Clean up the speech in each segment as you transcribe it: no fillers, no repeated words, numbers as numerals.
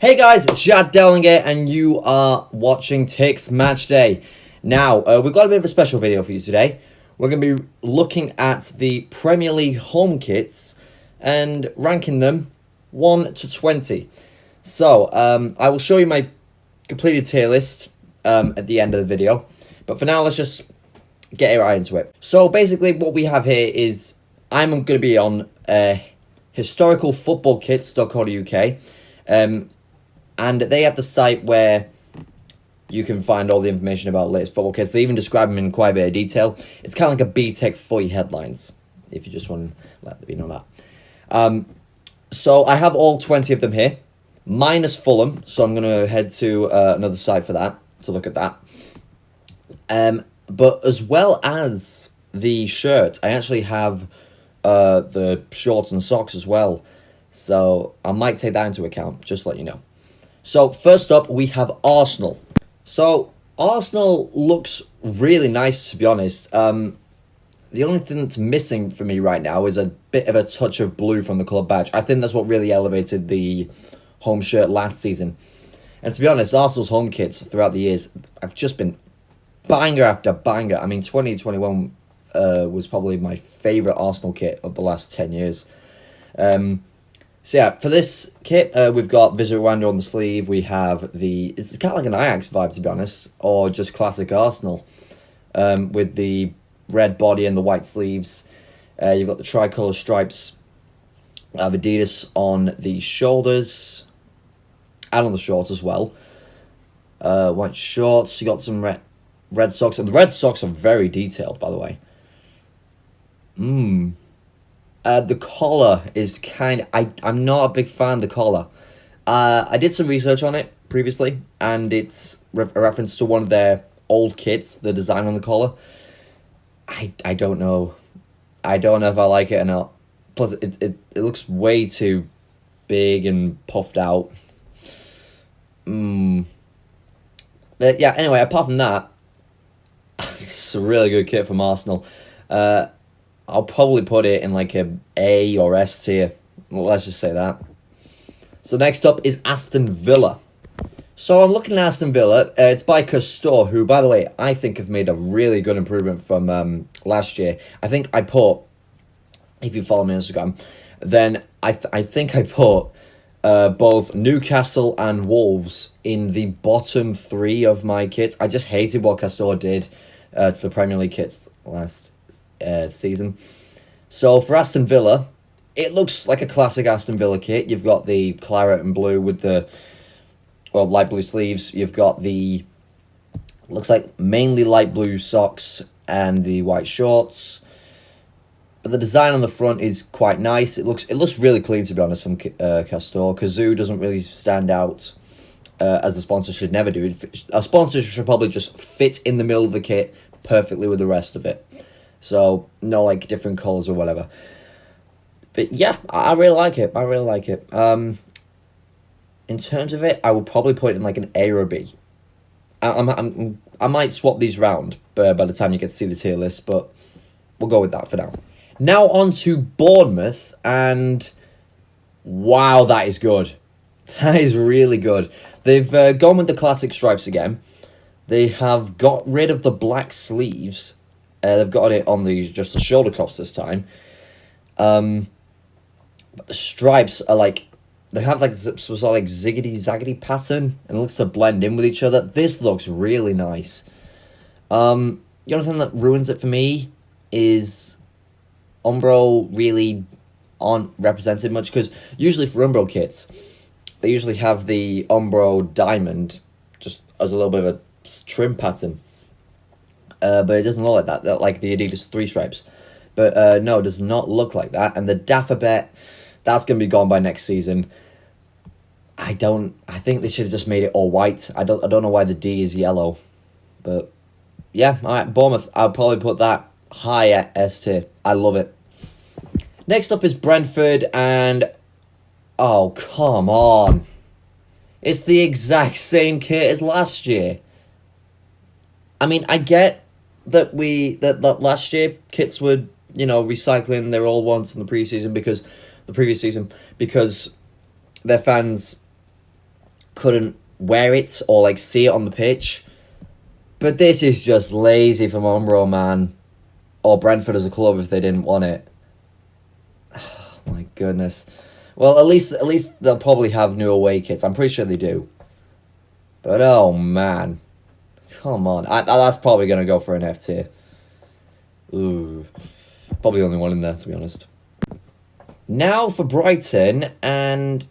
Hey guys, it's Chad Dellinger and you are watching Ticks Match Day. Now, we've got a bit of a special video for you today. We're going to be looking at the Premier League home kits and ranking them 1 to 20. So, I will show you my completed tier list at the end of the video. But for now, let's just get right into it. So, basically, what we have here is I'm going to be on historicalfootballkits.co.uk. And they have the site where you can find all the information about latest football kits. They even describe them in quite a bit of detail. It's kind of like a B-Tech footy headlines, if you just want to let me know that. So I have all 20 of them here, minus Fulham. So I'm going to head to another site for that, to look at that. But as well as the shirt, I actually have the shorts and socks as well. So I might take that into account, just to let you know. So, first up, we have Arsenal. So, Arsenal looks really nice, to be honest. The only thing that's missing for me right now is a bit of a touch of blue from the club badge. I think that's what really elevated the home shirt last season. And to be honest, Arsenal's home kits throughout the years have just been banger after banger. I mean, 2021 was probably my favourite Arsenal kit of the last 10 years. So yeah, for this kit, we've got Visit Rwanda on the sleeve. We have it's kind of like an Ajax vibe, to be honest, or just classic Arsenal, with the red body and the white sleeves. You've got the tricolour stripes of Adidas on the shoulders and on the shorts as well. White shorts. You got some red socks, and the red socks are very detailed, by the way. The collar is I'm not a big fan of the collar. I did some research on it previously, and it's a reference to one of their old kits, the design on the collar. I don't know. I don't know if I like it or not. Plus, it looks way too big and puffed out. But yeah, anyway, apart from that, it's a really good kit from Arsenal. I'll probably put it in like A or S tier. Let's just say that. So next up is Aston Villa. So I'm looking at Aston Villa. It's by Custor, who, by the way, I think have made a really good improvement from last year. I think I put, if you follow me on Instagram, then I think I put both Newcastle and Wolves in the bottom 3 of my kits. I just hated what Custor did to the Premier League kits last season. So for Aston Villa, it looks like a classic Aston Villa kit. You've got the claret and blue with the light blue sleeves. You've got looks like mainly light blue socks and the white shorts. But the design on the front is quite nice. It looks really clean, to be honest, from Custor. Kazoo doesn't really stand out as a sponsor should never do. A sponsor should probably just fit in the middle of the kit perfectly with the rest of it. So, no, like, different colours or whatever. But, yeah, I really like it. In terms of it, I will probably put it in, like, an A or a B. I might swap these round by the time you get to see the tier list, but we'll go with that for now. Now on to Bournemouth, and wow, that is good. That is really good. They've gone with the classic stripes again. They have got rid of the black sleeves. They've got it on just the shoulder cuffs this time. But the stripes are like, they have like some sort of like ziggity-zaggity pattern, and it looks to blend in with each other. This looks really nice. The only thing that ruins it for me is Umbro really aren't represented much, because usually for Umbro kits, they usually have the Umbro diamond just as a little bit of a trim pattern. But it doesn't look like that, like the Adidas 3 stripes. But no, it does not look like that. And the Daffabet, that's going to be gone by next season. I think they should have just made it all white. I don't know why the D is yellow. But yeah, all right, Bournemouth, I'll probably put that high at S tier. I love it. Next up is Brentford, and oh, come on. It's the exact same kit as last year. I mean, I get that last year kits were, recycling their old ones from the previous season because their fans couldn't wear it or like see it on the pitch. But this is just lazy from Umbro, man. Or Brentford as a club if they didn't want it. Oh, my goodness. Well, at least they'll probably have new away kits. I'm pretty sure they do. But oh man, come on. That's probably gonna go for an F tier. Ooh, probably the only one in there, to be honest. Now for Brighton, and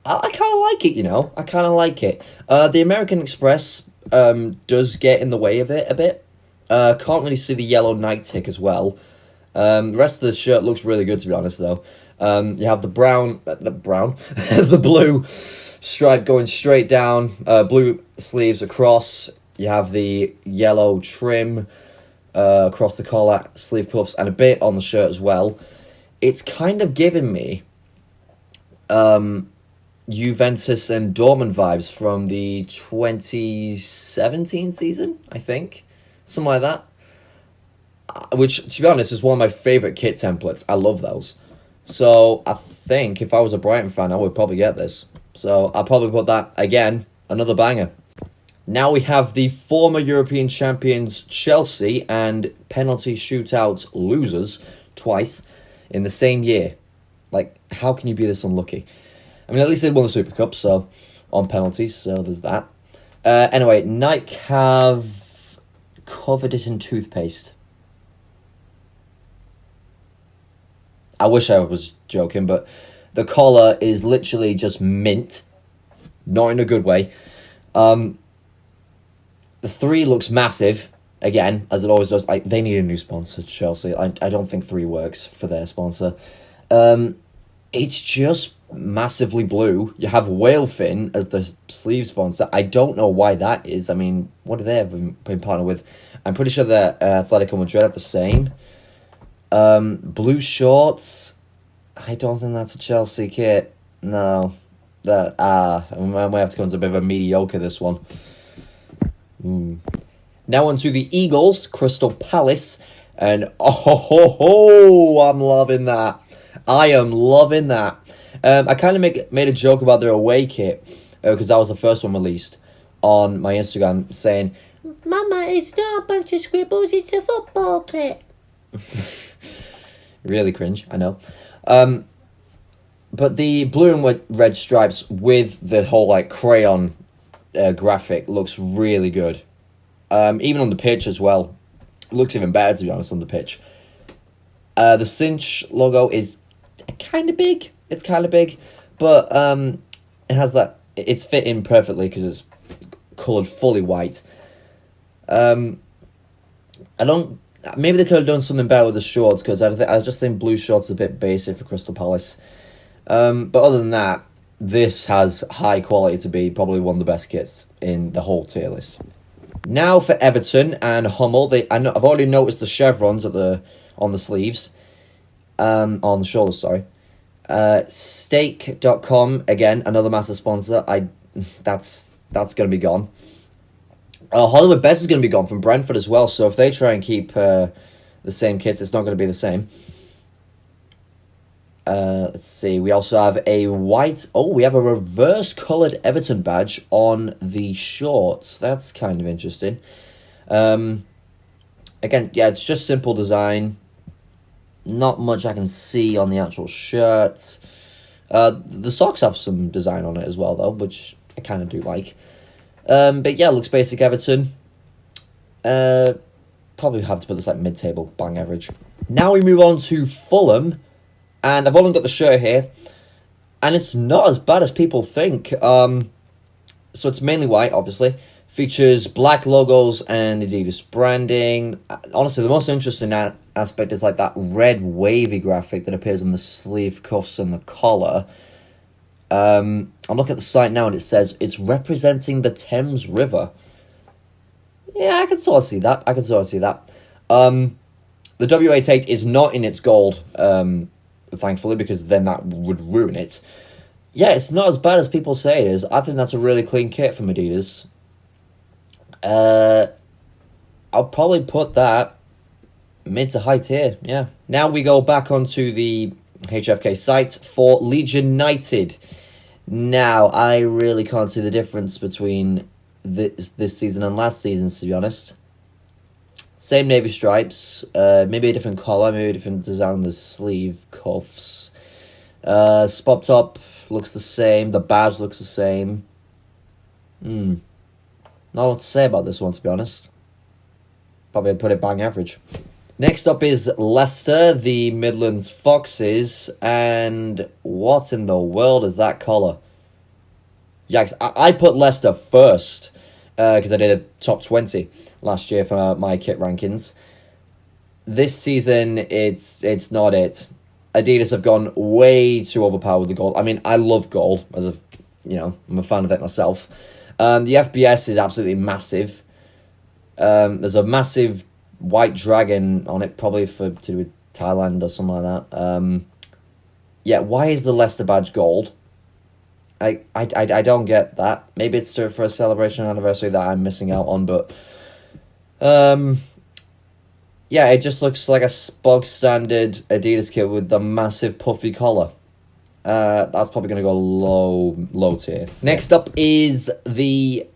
I kind of like it, you know. I kind of like it. The American Express does get in the way of it a bit. Can't really see the yellow night tick as well. The rest of the shirt looks really good, to be honest, though. You have the blue stripe going straight down, blue sleeves across. You have the yellow trim across the collar, sleeve cuffs, and a bit on the shirt as well. It's kind of giving me Juventus and Dortmund vibes from the 2017 season, I think. Something like that. Which, to be honest, is one of my favourite kit templates. I love those. So, I think if I was a Brighton fan, I would probably get this. So, I'll probably put that, again, another banger. Now we have the former European champions Chelsea and penalty shootout losers twice in the same year. Like, how can you be this unlucky? I mean, at least they won the Super Cup, so, on penalties, so there's that. Anyway, Nike have covered it in toothpaste. I wish I was joking, but the collar is literally just mint. Not in a good way. The 3 looks massive, again, as it always does. Like, they need a new sponsor, Chelsea. I don't think 3 works for their sponsor. It's just massively blue. You have Whalefin as the sleeve sponsor. I don't know why that is. I mean, what do they have been partnered with? I'm pretty sure that Atletico Madrid have the same. Blue shorts. I don't think that's a Chelsea kit. No. I might have to come to a bit of a mediocre, this one. Now on to the Eagles, Crystal Palace. And I'm loving that. I am loving that. I kind of made a joke about their away kit, because that was the first one released on my Instagram, saying, "Mama, it's not a bunch of scribbles, it's a football kit." Really cringe, I know. But the blue and red stripes with the whole like crayon graphic looks really good. Even on the pitch as well. Looks even better, to be honest, on the pitch. The cinch logo is kind of big. It's kind of big. But it has that... It's fit in perfectly because it's coloured fully white. I don't... Maybe they could have done something better with the shorts, because I just think blue shorts is a bit basic for Crystal Palace. But other than that, this has high quality to be probably one of the best kits in the whole tier list. Now for Everton and Hummel. I've already noticed the chevrons on the sleeves. On the shoulders, sorry. Stake.com, again, another massive sponsor. That's going to be gone. Hollywood Bets is going to be gone from Brentford as well, so if they try and keep the same kits, it's not going to be the same. Let's see, we also have a white... Oh, we have a reverse-coloured Everton badge on the shorts. That's kind of interesting. Again, yeah, it's just simple design. Not much I can see on the actual shirt. The socks have some design on it as well, though, which I kind of do like. But yeah, looks basic Everton. Probably have to put this like mid-table, bang average. Now we move on to Fulham, and I've only got the shirt here, and it's not as bad as people think. So it's mainly white, obviously. Features black logos and Adidas branding. Honestly, the most interesting aspect is like that red wavy graphic that appears on the sleeve cuffs and the collar. I'm looking at the site now and it says it's representing the Thames River. Yeah, I can sort of see that. The WA take is not in its gold, thankfully, because then that would ruin it. Yeah, it's not as bad as people say it is. I think that's a really clean kit from Adidas. I'll probably put that mid to high tier, yeah. Now we go back onto the HFK site for Leeds United. Now, I really can't see the difference between this season and last season's, to be honest. Same navy stripes, maybe a different collar, maybe a different design on the sleeve cuffs. Spot top looks the same, the badge looks the same. Not a lot to say about this one, to be honest. Probably put it bang average. Next up is Leicester, the Midlands Foxes, and what in the world is that colour? Yikes, I put Leicester first, because I did a top 20 last year for my kit rankings. This season, it's not it. Adidas have gone way too overpowered with the gold. I mean, I love gold, I'm a fan of it myself. The FBS is absolutely massive. There's a massive white dragon on it, probably to do with Thailand or something like that. Why is the Leicester badge gold? I don't get that. Maybe it's for a celebration anniversary that I'm missing out on, but it just looks like a bog standard Adidas kit with the massive puffy collar. That's probably going to go low tier. Next up is the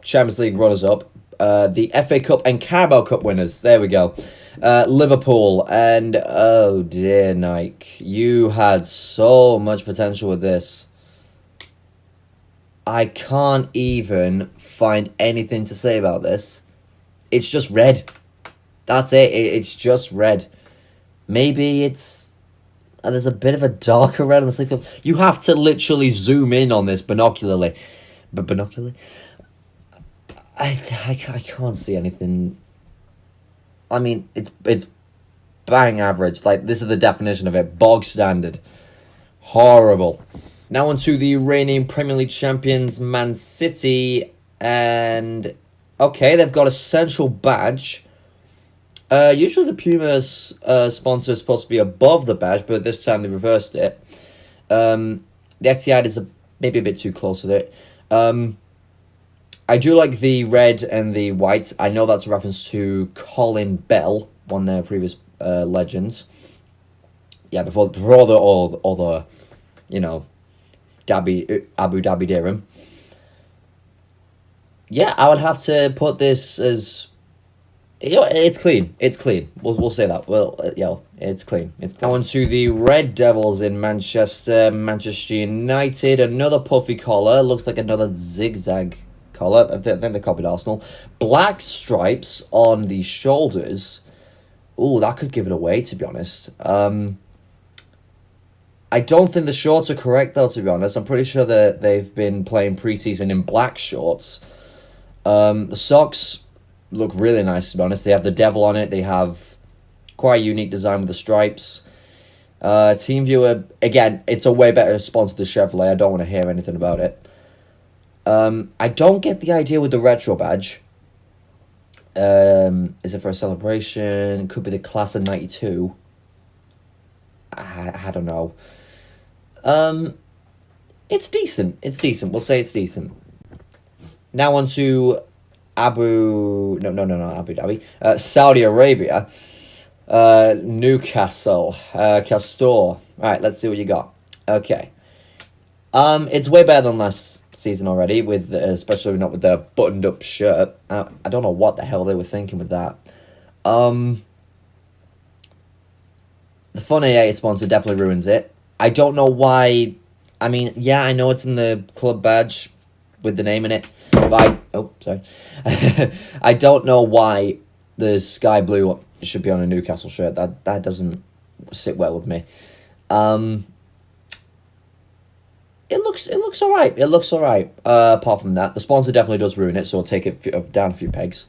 Champions League runners-up. The FA Cup and Carabao Cup winners. There we go. Liverpool. And, oh dear, Nike. You had so much potential with this. I can't even find anything to say about this. It's just red. That's it. It's just red. Maybe it's... there's a bit of a darker red on the sleeve. You have to literally zoom in on this binocularly. But binocularly? I can't see anything. I mean, it's bang average. Like, this is the definition of it. Bog standard. Horrible. Now on to the reigning Premier League champions, Man City. And, okay, they've got a central badge. Usually the Puma's sponsor is supposed to be above the badge, but this time they reversed it. The Etihad is maybe a bit too close with it. I do like the red and the white. I know that's a reference to Colin Bell, one of their previous legends. Yeah, before all the Abu Dhabi Dirham. Yeah, I would have to put this as... it's clean. It's clean. We'll say that. It's clean. Now on to the Red Devils in Manchester United. Another puffy collar. Looks like another zigzag collar. I think they copied Arsenal. Black stripes on the shoulders. Ooh, that could give it away, to be honest. I don't think the shorts are correct, though, to be honest. I'm pretty sure that they've been playing preseason in black shorts. The socks look really nice, to be honest. They have the devil on it. They have quite a unique design with the stripes. TeamViewer, again, it's a way better sponsor than Chevrolet. I don't want to hear anything about it. I don't get the idea with the retro badge. Is it for a celebration? Could be the class of 92. I don't know. It's decent. We'll say it's decent. Now on to Abu Dhabi. Saudi Arabia. Newcastle. Castor. Alright, let's see what you got. Okay. It's way better than last season already, with especially not with the buttoned up shirt. I don't know what the hell they were thinking with that. The Fun AA sponsor definitely ruins it. I don't know why. I mean, yeah, I know it's in the club badge with the name in it. But I don't know why the sky blue should be on a Newcastle shirt. That doesn't sit well with me. It looks alright. It looks alright. Apart from that, the sponsor definitely does ruin it, so I'll take it down a few pegs.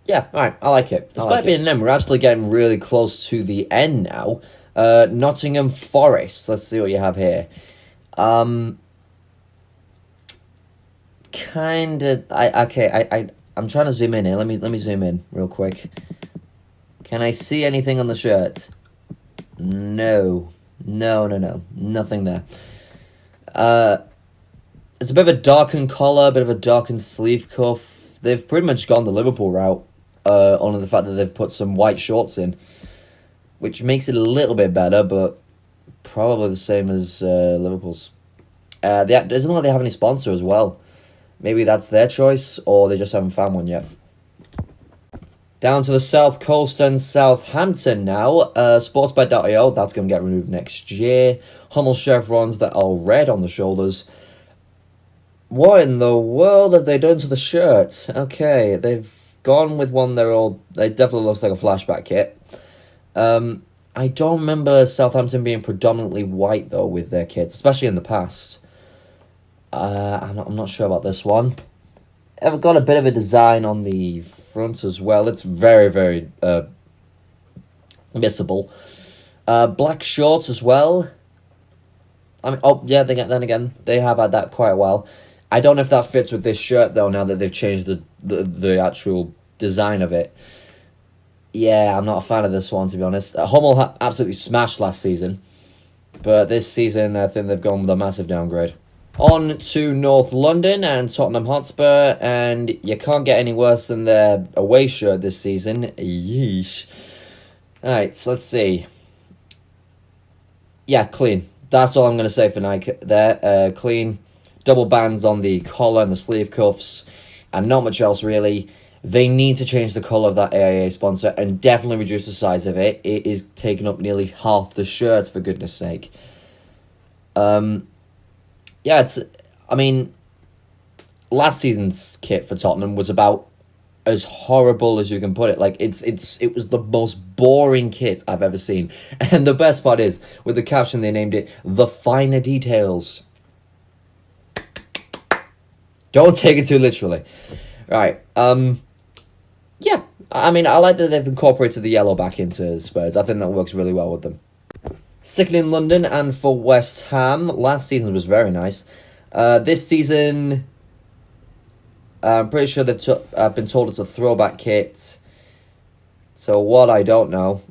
Yeah, alright, I like it. Despite being an M, we're actually getting really close to the end now. Nottingham Forest. Let's see what you have here. I'm trying to zoom in here. Let me zoom in real quick. Can I see anything on the shirt? No. Nothing there. It's a bit of a darkened collar, a bit of a darkened sleeve cuff. They've pretty much gone the Liverpool route. Only the fact that they've put some white shorts in, which makes it a little bit better, but Probably the same as Liverpool's. It doesn't look like they have any sponsor as well. Maybe that's their choice, or they just haven't found one yet. Down to the South Coast and Southampton now. Sportsbet.io, that's going to get removed next year. Hummel chevrons that are red on the shoulders. What in the world have they done to the shirt? Okay, they've gone with one they definitely looks like a flashback kit. I don't remember Southampton being predominantly white, though, with their kits, especially in the past. I'm not sure about this one. I've got a bit of a design on the front as well. It's very, very missable. Black shorts as well. I mean, then again, they have had that quite a while. I don't know if that fits with this shirt, though, now that they've changed the actual design of it. Yeah, I'm not a fan of this one, to be honest. Hummel absolutely smashed last season. But this season, I think they've gone with a massive downgrade. On to North London and Tottenham Hotspur. And you can't get any worse than their away shirt this season. Yeesh. Alright, so let's see. Yeah, clean. That's all I'm going to say for Nike there. Clean. Double bands on the collar and the sleeve cuffs. And not much else, really. They need to change the colour of that AIA sponsor and definitely reduce the size of it. It is taking up nearly half the shirt, for goodness sake. Last season's kit for Tottenham was about as horrible as you can put it. Like, it was the most boring kit I've ever seen. And the best part is, with the caption, they named it The Finer Details. Don't take it too literally. Right, yeah, I mean, I like that they've incorporated the yellow back into Spurs. I think that works really well with them. Sticking in London and for West Ham, last season was very nice. This season, I'm pretty sure I've been told it's a throwback kit. So what, I don't know.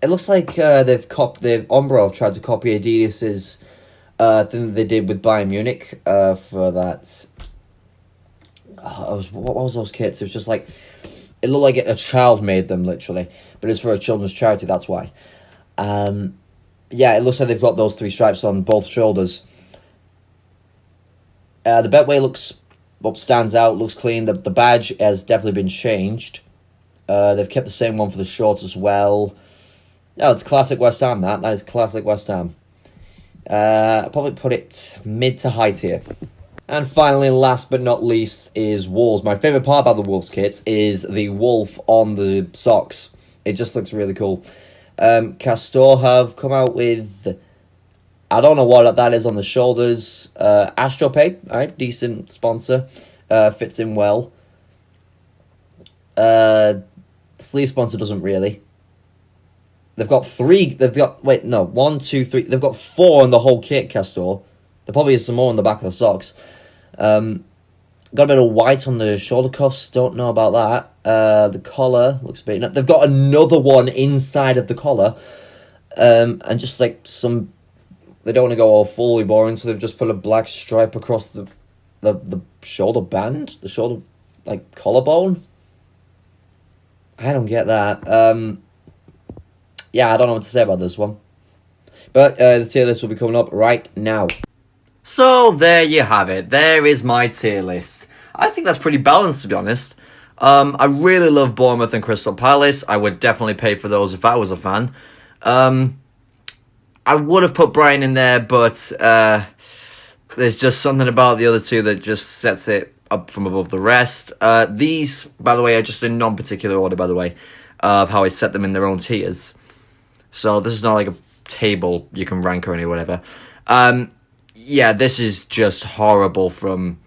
It looks like Umbro have tried to copy Adidas's thing that they did with Bayern Munich for that. What was those kits? It was just like, it looked like a child made them, literally, but it's for a children's charity. That's why. It looks like they've got those 3 stripes on both shoulders. The Betway stands out, looks clean. The badge has definitely been changed. They've kept the same one for the shorts as well. Yeah, it's classic West Ham. That is classic West Ham. I'll probably put it mid to high tier. And finally, last but not least, is Wolves. My favourite part about the Wolves kits is the wolf on the socks. It just looks really cool. Castor have come out with, I don't know what that is on the shoulders. Astropay, alright, decent sponsor. Fits in well. Sleeve sponsor doesn't really. They've got 3, one, two, three. They've got 4 in the whole kit, Castor. There probably is some more on the back of the socks. Got a bit of white on the shoulder cuffs, don't know about that. The collar looks a bit... They've got another one inside of the collar. And just like some... They don't want to go all fully boring, so they've just put a black stripe across the shoulder band? The shoulder, collarbone? I don't get that. I don't know what to say about this one. But the tier list will be coming up right now. So there you have it. There is my tier list. I think that's pretty balanced, to be honest. I really love Bournemouth and Crystal Palace. I would definitely pay for those if I was a fan. I would have put Brighton in there, but there's just something about the other two that just sets it up from above the rest. These, by the way, are just in non-particular order, by the way, of how I set them in their own tiers. So this is not like a table you can rank or any whatever. This is just horrible from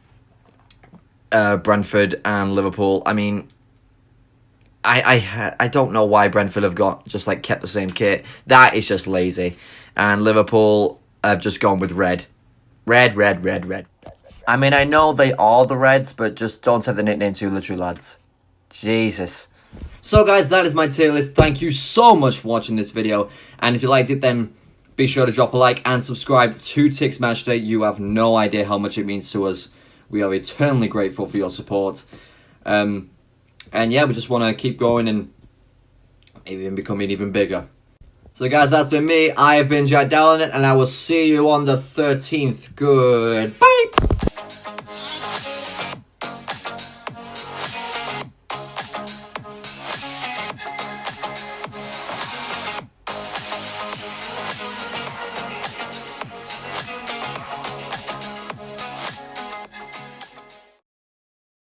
Brentford and Liverpool. I mean, I don't know why Brentford have kept the same kit. That is just lazy. And Liverpool have just gone with red. Red. I mean, I know they are the Reds, but just don't take the nickname too literally, lads. Jesus. So guys, that is my tier list. Thank you so much for watching this video. And if you liked it, then be sure to drop a like and subscribe to Tix Matchday. You have no idea how much it means to us. We are eternally grateful for your support. We just want to keep going and even becoming even bigger. So guys, that's been me. I have been Jack Dallin, and I will see you on the 13th. Goodbye.